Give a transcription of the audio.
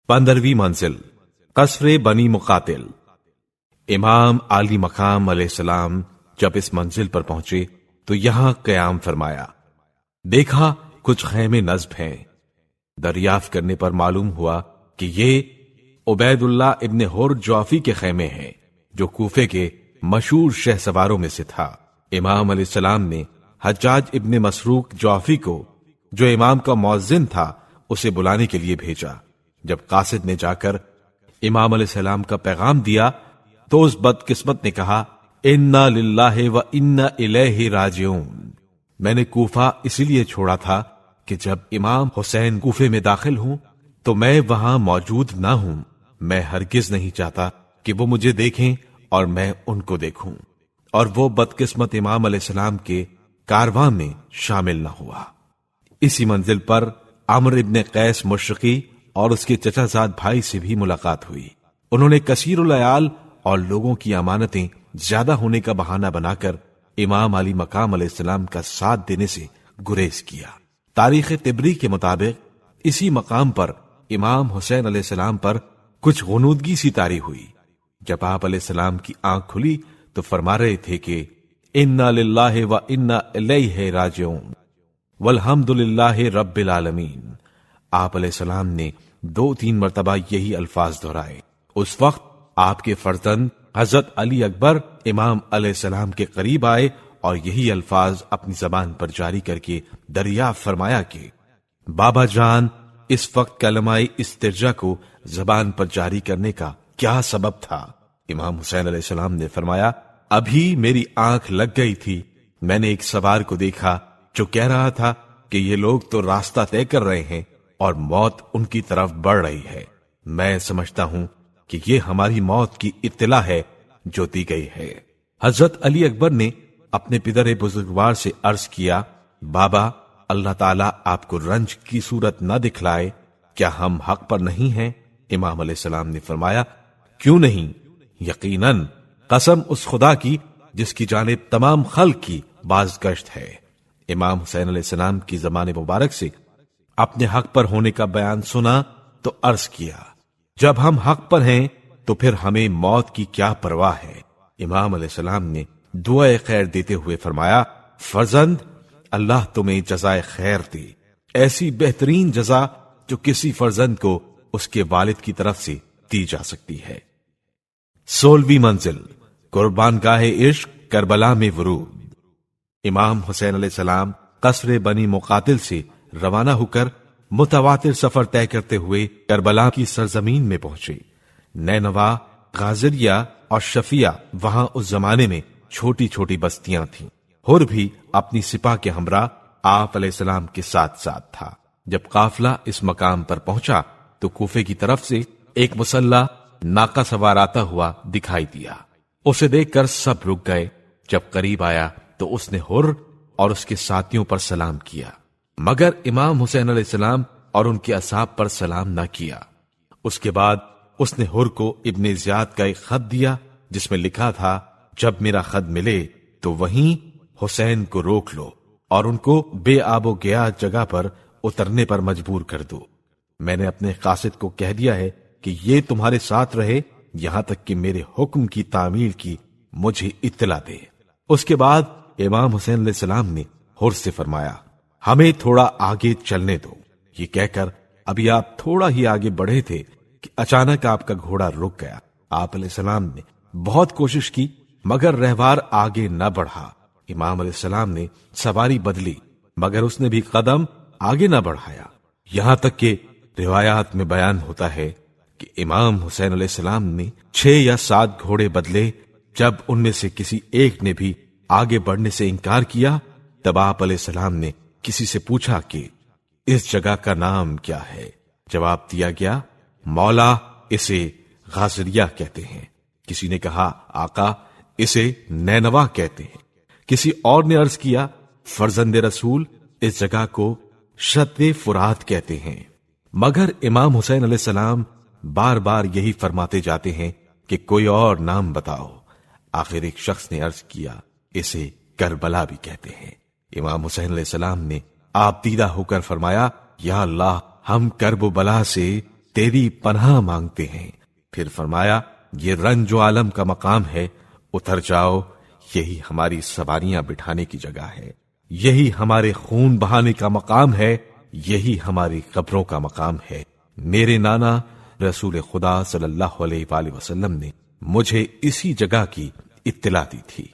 15वीं मंजिल कसरे बनी मुकातिल। इमाम आली मकाम अलैहिस्सलाम जब इस मंजिल पर पहुंचे तो यहां क़याम फरमाया। देखा कुछ खैमे नस्ब हैं। दरियाफ्त करने पर मालूम हुआ कि ये उबैदुल्लाह इब्ने हुर जौफी के खैमे हैं, जो कूफे के मशहूर शहसवारों में से था। इमाम अलैहिस्सलाम ने हज्जाज इब्ने मसरूक जौफी को, जो इमाम का मुअज्जिन था, उसे बुलाने के लिए भेजा। जब कासिद ने जाकर इमाम अलैहिस्सलाम का पैगाम दिया तो उस बदकिस्मत ने कहा, इन्ना लिल्लाहि व इन्ना इलैहि राजिऊन। मैंने कूफा इसीलिए छोड़ा था कि जब इमाम हुसैन कूफे में दाखिल हूं तो मैं वहां मौजूद ना हूं। मैं हरगिज नहीं चाहता कि वो मुझे देखें और मैं उनको देखूं। और वो बदकिस्मत इमाम अलैहिस्सलाम के कारवां में शामिल न हुआ। इसी मंजिल पर अम्र इब्ने कैस मुशरिकी और उसके चचाजाद भाई से भी मुलाकात हुई। उन्होंने कसीरुल अयाल और लोगों की अमानतें ज्यादा होने का बहाना बनाकर इमाम अली मकाम अलैहिस्सलाम का साथ देने से गुरेज किया। तारीख तिबरी के मुताबिक इसी मकाम पर इमाम हुसैन अलैहिस्सलाम पर कुछ गुनूदगी सी तारी हुई। जब आप अलैहिस्सलाम की आंख खुली तो फरमा रहे थे कि इन्ना लिल्लाहि व इन्ना इलैहि राजिऊन वल्हम्दुलिल्लाहि रब्बिल आलमीन। आप अलैहिस्सलाम ने 2-3 मरतबा यही अल्फाज दोहराए। उस वक्त आपके फर्जंद हजरत अली अकबर इमाम अलैहिस्सलाम के करीब आए और यही अल्फाज अपनी जबान पर जारी करके दरियाफ्त फरमाया कि बाबा जान, इस वक्त कलमाए इस्तिरजा को जबान पर जारी करने का क्या सबब था? इमाम हुसैन अलैहिस्सलाम ने फरमाया, अभी मेरी आंख लग गई थी। मैंने एक सवार को देखा जो कह रहा था कि ये लोग तो रास्ता तय कर रहे हैं और मौत उनकी तरफ बढ़ रही है। मैं समझता हूं कि ये हमारी मौत की इत्तला है जो दी गई है। हजरत अली अकबर ने अपने पिदर बुजुर्गवार से अर्ज किया, बाबा, अल्लाह ताला आपको रंज की सूरत न दिखलाए, क्या हम हक पर नहीं हैं? इमाम अलैहिस्सलाम ने फरमाया, क्यों नहीं, यकीनन, कसम उस खुदा की जिसकी जानिब तमाम खल्क की बाज़गश्त है। इमाम हुसैन अलैहिस्सलाम की ज़बान मुबारक से अपने हक पर होने का बयान सुना तो अर्ज किया, जब हम हक पर हैं तो फिर हमें मौत की क्या परवाह है? इमाम अलैहिस्सलाम ने दुआए खैर देते हुए फरमाया, फर्जंद, अल्लाह तुम्हें जज़ाए खैर दे, ऐसी बेहतरीन जज़ा जो किसी फर्जंद को उसके वालिद की तरफ से दी जा सकती है। 16वीं मंजिल कुर्बानगाह इश्क करबला में वरूद। इमाम हुसैन अलैहिस्सलाम कसरे बनी मुकातिल से रवाना होकर मुतवातिर सफर तय करते हुए करबला की सरजमीन में पहुंचे। नैनवा, गाजरिया और शफिया वहां उस जमाने में छोटी छोटी बस्तियां थीं। हुर भी अपनी सिपा के हमरा आप अलैहिस्सलाम के साथ साथ था। जब काफिला इस मकाम पर पहुंचा तो कूफे की तरफ से एक मुसल्ला नाका सवार आता हुआ दिखाई दिया। उसे देखकर सब रुक गए। जब करीब आया तो उसने हुर और उसके साथियों पर सलाम किया, मगर इमाम हुसैन अलैहिस्सलाम और उनके असहाब पर सलाम न किया। उसके बाद उसने हुर को इब्ने ज़ियाद का एक खत दिया जिसमें लिखा था, जब मेरा खत मिले तो वहीं हुसैन को रोक लो और उनको बेआबो गया जगह पर उतरने पर मजबूर कर दो। मैंने अपने कासिद को कह दिया है कि ये तुम्हारे साथ रहे यहां तक कि मेरे हुक्म की तामील की मुझे इत्तला दे। उसके बाद इमाम हुसैन अलैहिस्सलाम ने हुर से फरमाया, हमें थोड़ा आगे चलने दो। ये कहकर अभी आप थोड़ा ही आगे बढ़े थे कि अचानक आपका घोड़ा रुक गया। आप अलैहिस्सलाम ने बहुत कोशिश की मगर रहवार आगे न बढ़ा। इमाम अलैहिस्सलाम ने सवारी बदली मगर उसने भी कदम आगे न बढ़ाया। यहां तक कि रिवायात में बयान होता है कि इमाम हुसैन अलैहिस्सलाम ने 6 या 7 घोड़े बदले। जब उनमें से किसी एक ने भी आगे बढ़ने से इनकार किया तब आप अलैहिस्सलाम ने किसी से पूछा कि इस जगह का नाम क्या है? जवाब दिया गया, मौला, इसे गाजरिया कहते हैं। किसी ने कहा, आका, इसे नैनवा कहते हैं। किसी और ने अर्ज किया, फर्जंद रसूल, इस जगह को शत्ते फुरात कहते हैं। मगर इमाम हुसैन अलैहिस्सलाम बार बार यही फरमाते जाते हैं कि कोई और नाम बताओ। आखिर एक शख्स ने अर्ज किया, इसे करबला भी कहते हैं। इमाम हुसैन अलैहिस्सलाम ने आप दीदा होकर फरमाया, या अल्लाह, हम कर्ब बला से تیری پناہ مانگتے ہیں۔ پھر فرمایا یہ رنج و عالم کا مقام ہے، اتر جاؤ، یہی ہماری سواریاں بٹھانے کی جگہ ہے، یہی ہمارے خون بہانے کا مقام ہے، یہی ہماری قبروں کا مقام ہے۔ میرے نانا رسول خدا صلی اللہ علیہ وآلہ وسلم نے مجھے اسی جگہ کی اطلاع دی تھی۔